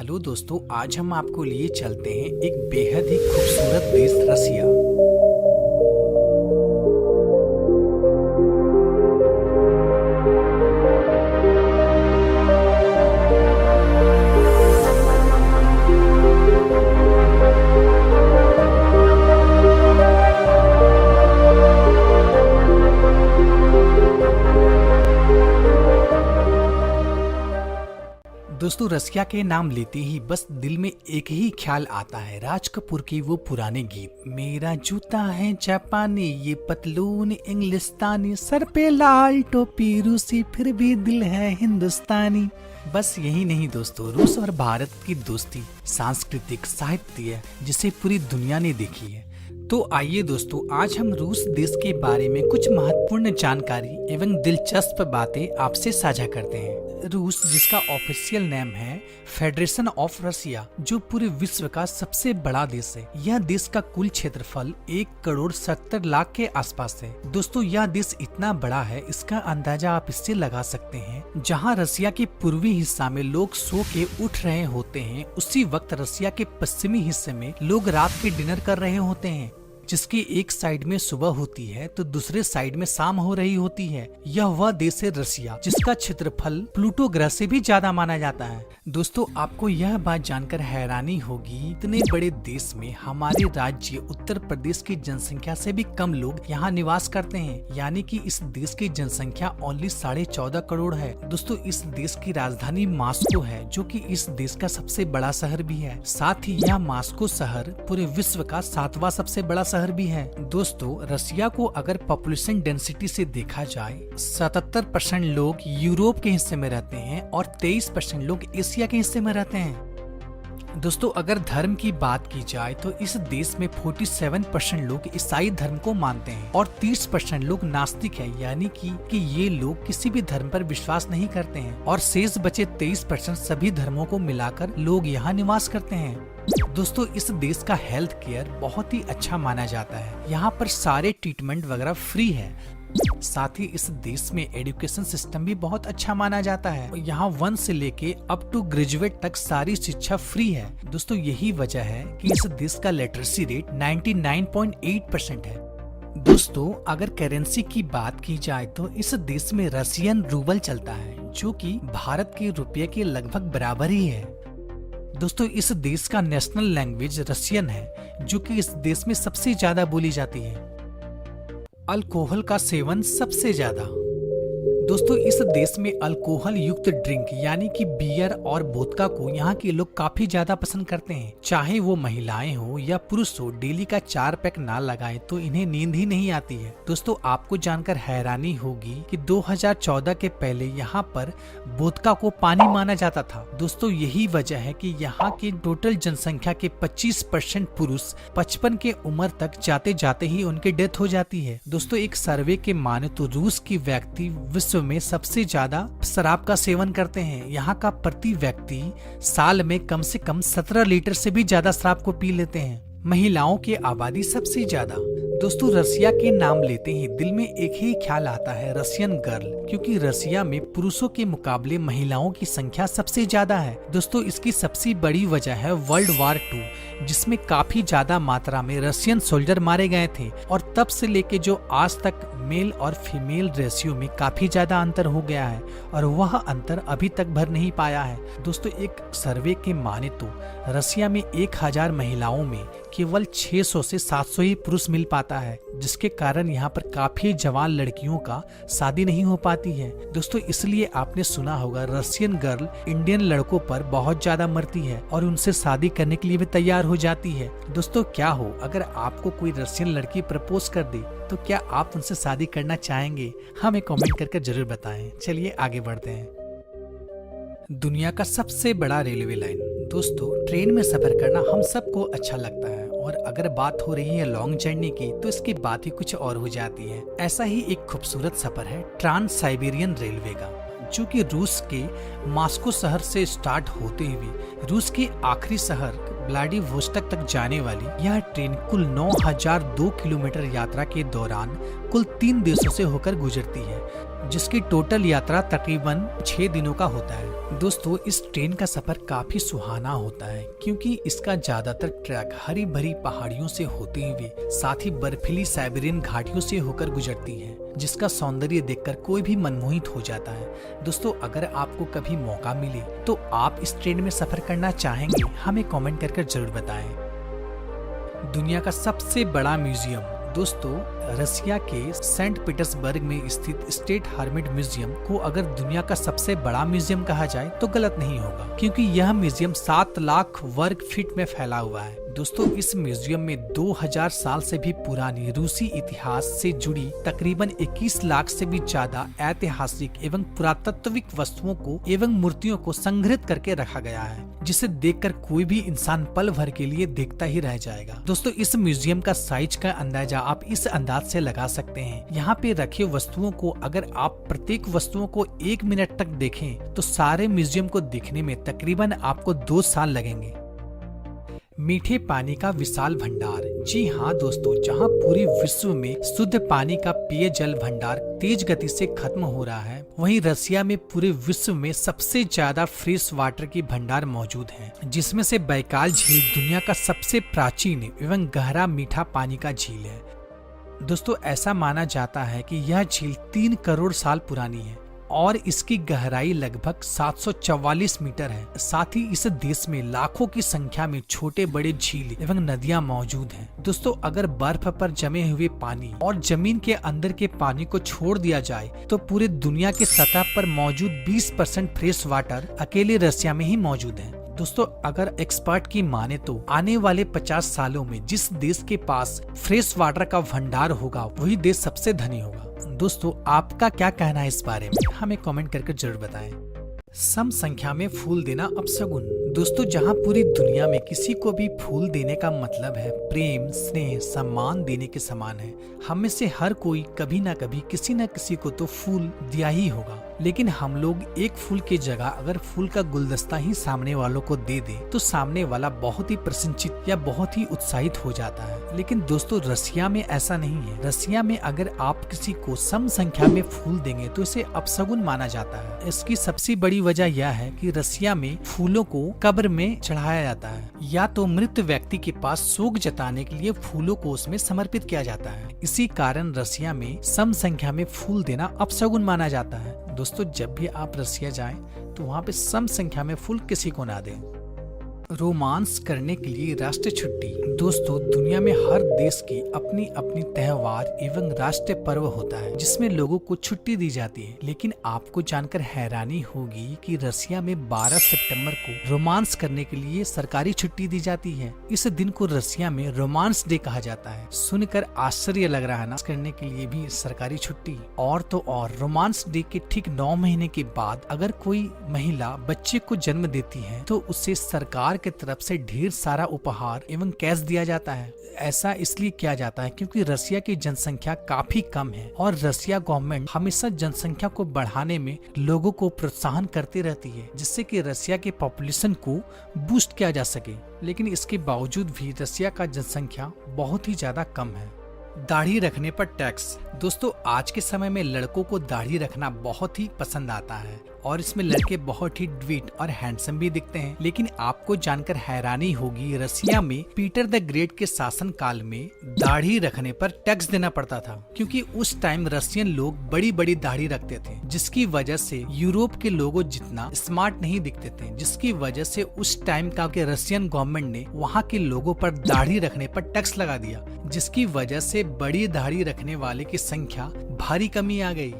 Hello दोस्तों, आज हम आपको लिए चलते हैं एक बेहद ही खूबसूरत देश रसिया। दोस्तों, रसिया के नाम लेते ही बस दिल में एक ही ख्याल आता है, राज कपूर के वो पुराने गीत। मेरा जूता है जापानी, ये पतलून इंग्लिस्तानी, सर पे लाल टोपी रूसी, फिर भी दिल है हिंदुस्तानी। बस यही नहीं दोस्तों, रूस और भारत की दोस्ती सांस्कृतिक साहित्य जिसे पूरी दुनिया ने देखी है। तो आइए दोस्तों, आज हम रूस देश के बारे में कुछ महत्वपूर्ण जानकारी एवं दिलचस्प बातें आपसे साझा करते हैं। रूस, जिसका ऑफिशियल नेम है फेडरेशन ऑफ रसिया, जो पूरे विश्व का सबसे बड़ा देश है। यह देश का कुल क्षेत्रफल 1,70,00,000 के आसपास है। दोस्तों, यह देश इतना बड़ा है, इसका अंदाजा आप इससे लगा सकते हैं। जहां रसिया के पूर्वी हिस्सा में लोग सो के उठ रहे होते हैं, उसी वक्त रसिया के पश्चिमी हिस्से में लोग रात के डिनर कर रहे होते हैं। जिसकी एक साइड में सुबह होती है तो दूसरे साइड में शाम हो रही होती है। यह वह देश है रसिया, जिसका क्षेत्रफल प्लूटो ग्रह से भी ज्यादा माना जाता है। दोस्तों, आपको यह बात जानकर हैरानी होगी, इतने बड़े देश में हमारे राज्य उत्तर प्रदेश की जनसंख्या से भी कम लोग यहाँ निवास करते हैं। यानी कि इस देश की जनसंख्या ओनली 14.5 करोड़ है। दोस्तों, इस देश की राजधानी मॉस्को है, जो कि इस देश का सबसे बड़ा शहर भी है। साथ ही यह मॉस्को शहर पूरे विश्व का 7वां सबसे बड़ा शहर भी है। दोस्तों, रसिया को अगर पॉपुलेशन डेंसिटी से देखा जाए, 77% लोग यूरोप के हिस्से में रहते हैं और 23% लोग एशिया के हिस्से में रहते हैं। दोस्तों, अगर धर्म की बात की जाए तो इस देश में 47% लोग ईसाई धर्म को मानते हैं और 30% लोग नास्तिक है, यानी कि ये लोग किसी भी धर्म पर विश्वास नहीं करते हैं। और शेष बचे 23% सभी धर्मों को मिलाकर लोग यहाँ निवास करते हैं। दोस्तों, इस देश का हेल्थ केयर बहुत ही अच्छा माना जाता है। यहाँ पर सारे ट्रीटमेंट वगैरह फ्री है। साथ ही इस देश में एजुकेशन सिस्टम भी बहुत अच्छा माना जाता है। यहाँ 1 से लेके अप टू ग्रेजुएट तक सारी शिक्षा फ्री है। दोस्तों, यही वजह है कि इस देश का लिटरेसी रेट 99.8% है। दोस्तों, अगर करेंसी की बात की जाए तो इस देश में रसियन रूबल चलता है, जो कि भारत के रुपये के लगभग बराबर ही है। दोस्तों, इस देश का नेशनल लैंग्वेज रसियन है, जो कि इस देश में सबसे ज्यादा बोली जाती है। अल्कोहल का सेवन सबसे ज्यादा। दोस्तों, इस देश में अल्कोहल युक्त ड्रिंक यानी कि बियर और वोदका को यहाँ के लोग काफी ज्यादा पसंद करते हैं। चाहे वो महिलाएं हो या पुरुष हो, डेली का 4 पैक ना लगाएं तो इन्हें नींद ही नहीं आती है। दोस्तों, आपको जानकर हैरानी होगी कि 2014 के पहले यहाँ पर वोदका को पानी माना जाता था। दोस्तों, यही वजह है कि यहाँ की टोटल जनसंख्या के 25% पुरुष 55 के उम्र तक जाते जाते ही उनकी डेथ हो जाती है। दोस्तों, एक सर्वे के माने तो रूस की व्यक्ति विश्व में सबसे ज्यादा शराब का सेवन करते हैं। यहाँ का प्रति व्यक्ति साल में कम से कम 17 लीटर से भी ज्यादा शराब को पी लेते हैं। महिलाओं की आबादी सबसे ज्यादा। दोस्तों, रसिया के नाम लेते ही दिल में एक ही ख्याल आता है, रसियन गर्ल, क्योंकि रसिया में पुरुषों के मुकाबले महिलाओं की संख्या सबसे ज्यादा है। दोस्तों, इसकी सबसे बड़ी वजह है वर्ल्ड वॉर 2, जिसमें काफी ज्यादा मात्रा में रसियन सोल्जर मारे गए थे और तब से लेके जो आज तक मेल और फीमेल रेशियो में काफी ज्यादा अंतर हो गया है और वह अंतर अभी तक भर नहीं पाया है। दोस्तों, एक सर्वे के माने तो रसिया में 1000 महिलाओं में केवल 600 से 700 ही पुरुष मिल पाता है, जिसके कारण यहाँ पर काफी जवान लड़कियों का शादी नहीं हो पाती है। दोस्तों, इसलिए आपने सुना होगा रसियन गर्ल इंडियन लड़कों पर बहुत ज्यादा मरती है और उनसे शादी करने के लिए भी तैयार हो जाती है। दोस्तों, क्या हो अगर आपको कोई रसियन लड़की प्रपोज कर दे, तो क्या आप उनसे शादी करना चाहेंगे? हमें कमेंट करके जरूर बताएं। चलिए आगे बढ़ते हैं। दुनिया का सबसे बड़ा रेलवे लाइन। दोस्तों, ट्रेन में सफर करना हम सबको अच्छा लगता है और अगर बात हो रही है लॉन्ग जर्नी की तो इसकी बात ही कुछ और हो जाती है। ऐसा ही एक खूबसूरत सफर है ट्रांस साइबेरियन रेलवे का, जो कि रूस के मॉस्को शहर से स्टार्ट होते हुए रूस के आखिरी शहर व्लादिवोस्टोक तक जाने वाली यह ट्रेन कुल 9002 किलोमीटर यात्रा के दौरान कुल 3 देशों से होकर गुजरती है। जिसकी टोटल यात्रा तकरीबन 6 दिनों का होता है। दोस्तों, इस ट्रेन का सफर काफी सुहाना होता है क्योंकि इसका ज्यादातर ट्रैक हरी भरी पहाड़ियों से होते हुए साथ ही बर्फीली साइबेरियन घाटियों से होकर गुजरती है, जिसका सौंदर्य देखकर कोई भी मनमोहित हो जाता है। दोस्तों, अगर आपको कभी मौका मिले तो आप इस ट्रेन में सफर करना चाहेंगे? हमें कमेंट करके जरूर बताएं। दुनिया का सबसे बड़ा म्यूजियम। दोस्तों, रसिया के सेंट पीटर्सबर्ग में स्थित स्टेट हर्मिट म्यूजियम को अगर दुनिया का सबसे बड़ा म्यूजियम कहा जाए तो गलत नहीं होगा, क्योंकि यह म्यूजियम 7 लाख वर्ग फीट में फैला हुआ है। दोस्तों, इस म्यूजियम में 2000 साल से भी पुरानी रूसी इतिहास से जुड़ी तकरीबन 21 लाख से भी ज्यादा ऐतिहासिक एवं पुरातत्विक वस्तुओं को एवं मूर्तियों को संग्रहित करके रखा गया है, जिसे देखकर कोई भी इंसान पल भर के लिए देखता ही रह जाएगा। दोस्तों, इस म्यूजियम का साइज का अंदाजा आप इस अंदाज से लगा सकते हैं। यहाँ पे रखे वस्तुओं को अगर आप प्रत्येक वस्तुओं को 1 मिनट तक देखें तो सारे म्यूजियम को देखने में तकरीबन आपको 2 साल लगेंगे। मीठे पानी का विशाल भंडार। जी हाँ दोस्तों, जहाँ पूरे विश्व में शुद्ध पानी का पेयजल भंडार तेज गति से खत्म हो रहा है, वहीं रसिया में पूरे विश्व में सबसे ज्यादा फ्रेश वाटर की भंडार मौजूद है, जिसमें से बैकाल झील दुनिया का सबसे प्राचीन एवं गहरा मीठा पानी का झील है। दोस्तों, ऐसा माना जाता है कि यह झील 3 करोड़ साल पुरानी है और इसकी गहराई लगभग 744 मीटर है। साथ ही इस देश में लाखों की संख्या में छोटे बड़े झील एवं नदियां मौजूद हैं। दोस्तों, अगर बर्फ पर जमे हुए पानी और जमीन के अंदर के पानी को छोड़ दिया जाए तो पूरे दुनिया की सतह पर मौजूद 20% फ्रेश वाटर अकेले रसिया में ही मौजूद है। दोस्तों, अगर एक्सपर्ट की माने तो आने वाले 50 सालों में जिस देश के पास फ्रेश वाटर का भंडार होगा वही देश सबसे धनी होगा। दोस्तों, आपका क्या कहना है इस बारे में? हमें कमेंट करके जरूर बताएं। सम संख्या में फूल देना अपशगुन। दोस्तों, जहां पूरी दुनिया में किसी को भी फूल देने का मतलब है प्रेम, स्नेह, सम्मान देने के समान है। हम में से हर कोई कभी ना कभी किसी न किसी को तो फूल दिया ही होगा, लेकिन हम लोग एक फूल की जगह अगर फूल का गुलदस्ता ही सामने वालों को दे दे तो सामने वाला बहुत ही प्रसन्नचित या बहुत ही उत्साहित हो जाता है। लेकिन दोस्तों, रसिया में ऐसा नहीं है। रसिया में अगर आप किसी को सम संख्या में फूल देंगे तो इसे अपशगुन माना जाता है। इसकी सबसे बड़ी वजह यह है कि रसिया में फूलों को कब्र में चढ़ाया जाता है, या तो मृत व्यक्ति के पास शोक जताने के लिए फूलों को उसमें समर्पित किया जाता है। इसी कारण रसिया में सम संख्या में फूल देना अपशगुन माना जाता है। दोस्तों, जब भी आप रसिया जाएं तो वहाँ पे सम संख्या में फूल किसी को ना दें। रोमांस करने के लिए राष्ट्रीय छुट्टी। दोस्तों, दुनिया में हर देश की अपनी अपनी त्योहार एवं राष्ट्रीय पर्व होता है जिसमें लोगों को छुट्टी दी जाती है, लेकिन आपको जानकर हैरानी होगी कि रसिया में 12 सितंबर को रोमांस करने के लिए सरकारी छुट्टी दी जाती है। इस दिन को रसिया में रोमांस डे कहा जाता है। सुनकर आश्चर्य लग रहा है ना, करने के लिए भी सरकारी छुट्टी। और तो और रोमांस डे के ठीक 9 महीने के बाद अगर कोई महिला बच्चे को जन्म देती है तो उसे सरकार की तरफ से ढेर सारा उपहार एवं कैश दिया जाता है। ऐसा इसलिए किया जाता है क्योंकि रसिया की जनसंख्या काफी कम है और रसिया गवर्नमेंट हमेशा जनसंख्या को बढ़ाने में लोगों को प्रोत्साहन करती रहती है, जिससे कि रसिया के पॉपुलेशन को बूस्ट किया जा सके। लेकिन इसके बावजूद भी रसिया का जनसंख्या बहुत ही ज्यादा कम है। दाढ़ी रखने पर टैक्स। दोस्तों, आज के समय में लड़कों को दाढ़ी रखना बहुत ही पसंद आता है और इसमें लड़के बहुत ही ड्वीट और हैंडसम भी दिखते हैं। लेकिन आपको जानकर हैरानी होगी, रसिया में पीटर द ग्रेट के शासन काल में दाढ़ी रखने पर टैक्स देना पड़ता था, क्योंकि उस टाइम रसियन लोग बड़ी बड़ी दाढ़ी रखते थे, जिसकी वजह से यूरोप के लोगों जितना स्मार्ट नहीं दिखते थे, जिसकी वजह से उस टाइम का रसियन गवर्नमेंट ने वहाँ के लोगों पर दाढ़ी रखने पर टैक्स लगा दिया, जिसकी वजह से बड़ी दाढ़ी रखने वाले की संख्या भारी कमी आ गई।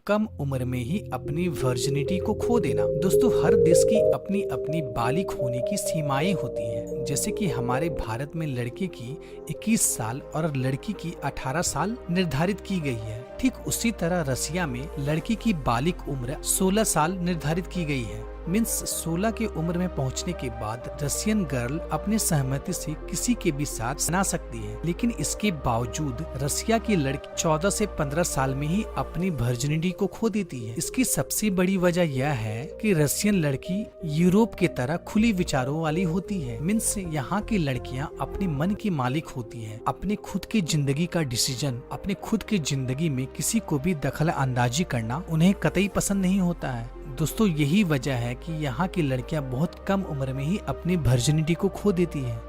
कम उम्र में ही अपनी वर्जिनिटी को खो देना। दोस्तों, हर देश की अपनी अपनी बालिग होने की सीमाएं होती हैं। जैसे कि हमारे भारत में लड़के की 21 साल और लड़की की 18 साल निर्धारित की गई है। ठीक उसी तरह रसिया में लड़की की बालिग उम्र 16 साल निर्धारित की गई है। मीन्स 16 की उम्र में पहुंचने के बाद रशियन गर्ल अपने सहमति से किसी के भी साथ बना सकती है, लेकिन इसके बावजूद रसिया की लड़की 14 से 15 साल में ही अपनी वर्जिनिटी को खो देती है। इसकी सबसे बड़ी वजह यह है कि रशियन लड़की यूरोप की तरह खुली विचारों वाली होती है। मीन्स यहाँ की लड़कियाँ अपने मन की मालिक होती है, अपने खुद की जिंदगी का डिसीजन, अपने खुद की जिंदगी में किसी को भी दखल अंदाजी करना उन्हें कतई पसंद नहीं होता है। दोस्तों यही वजह है कि यहाँ की लड़कियां बहुत कम उम्र में ही अपनी वर्जिनिटी को खो देती हैं।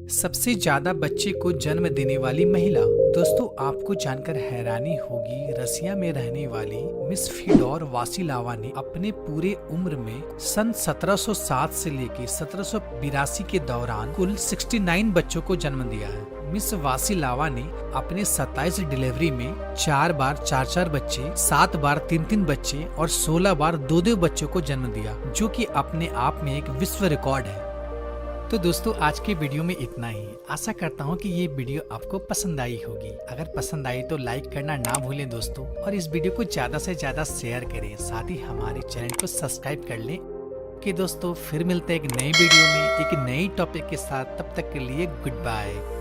सबसे ज्यादा बच्चे को जन्म देने वाली महिला। दोस्तों आपको जानकर हैरानी होगी, रसिया में रहने वाली मिस फिडोर वासिलावा ने अपने पूरे उम्र में सन 1707 से लेकर 1782 के दौरान कुल 69 बच्चों को जन्म दिया है। मिस वासिलावा ने अपने 27 डिलीवरी में 4 बार 4 बच्चे, 7 बार 3 बच्चे और 16 बार 2 बच्चों को जन्म दिया, जो कि अपने आप में एक विश्व रिकॉर्ड है। तो दोस्तों आज के वीडियो में इतना ही। आशा करता हूँ कि ये वीडियो आपको पसंद आई होगी। अगर पसंद आई तो लाइक करना ना भूलें दोस्तों, और इस वीडियो को ज्यादा से ज्यादा शेयर करें। साथ ही हमारे चैनल को सब्सक्राइब कर लें। कि दोस्तों फिर मिलते हैं एक नई वीडियो में एक नई टॉपिक के साथ। तब तक के लिए गुड बाय।